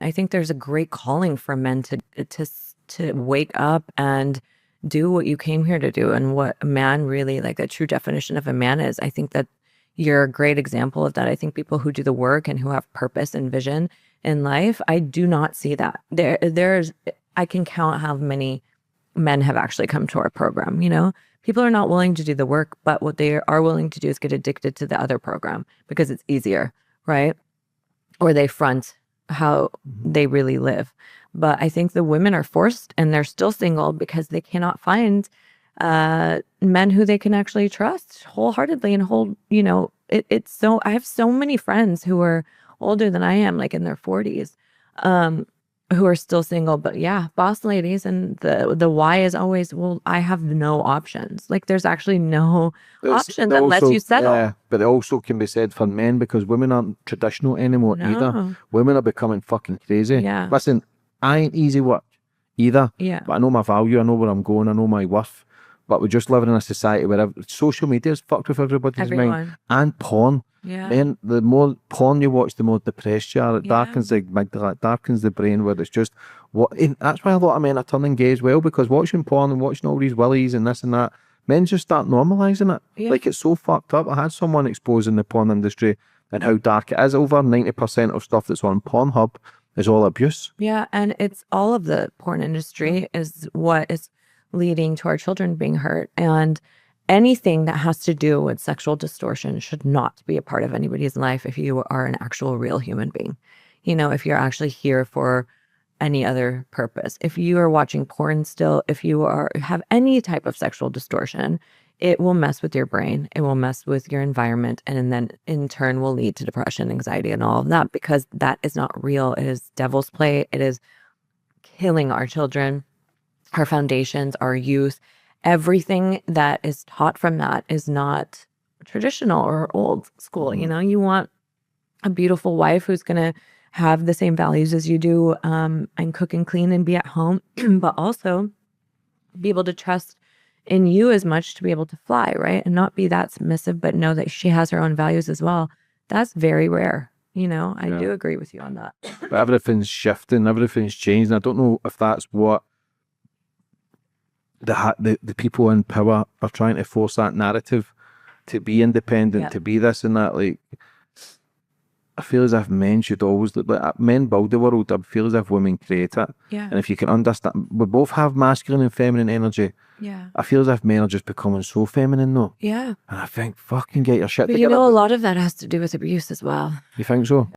I think there's a great calling for men to wake up and do what you came here to do, and what a man really, like, a true definition of a man is. I think that you're a great example of that. I think people who do the work and who have purpose and vision in life, I do not see that. I can count how many men have actually come to our program, you know? People are not willing to do the work, but what they are willing to do is get addicted to the other program because it's easier, right? Or they front how they really live. But I think the women are forced and they're still single because they cannot find men who they can actually trust wholeheartedly and hold, you know, it's so, I have so many friends who are older than I am, like in their 40s, who are still single. But yeah, boss ladies, and the why is always, well, I have no options. Like, there's actually no options unless you settle. Yeah, but it also can be said for men, because women aren't traditional anymore either. Women are becoming fucking crazy. Yeah. Listen, I ain't easy work either. Yeah. But I know my value, I know where I'm going, I know my worth. But we're just living in a society where social media is fucked with everybody's mind. And porn. Yeah. Man, the more porn you watch, the more depressed you are. It darkens the amygdala, it darkens the brain, where it's just that's why a lot of men are turning gay as well, because watching porn and watching all these willies and this and that, men just start normalizing it. Yeah. Like, it's so fucked up. I had someone exposing the porn industry and how dark it is. Over 90% of stuff that's on Pornhub is all abuse. Yeah, and it's all of the porn industry is what is leading to our children being hurt. And anything that has to do with sexual distortion should not be a part of anybody's life if you are an actual real human being. You know, if you're actually here for any other purpose. If you are watching porn still, if you have any type of sexual distortion, it will mess with your brain. It will mess with your environment. And then in turn will lead to depression, anxiety, and all of that, because that is not real. It is devil's play. It is killing our children, our foundations, our youth. Everything that is taught from that is not traditional or old school. You know, you want a beautiful wife who's going to have the same values as you do, and cook and clean and be at home, but also be able to trust in you as much to be able to fly, right? And not be that submissive, but know that she has her own values as well. That's very rare. You know, I do agree with you on that. But everything's shifting, everything's changing. I don't know if that's what the people in power are trying to force, that narrative to be independent, to be this and that. Like, I feel as if men should always look like men build the world. I feel as if women create it. Yeah. And if you can understand, we both have masculine and feminine energy. Yeah. I feel as if men are just becoming so feminine though. Yeah. And I think, fucking get your shit but together. You know, a lot of that has to do with abuse as well. You think so?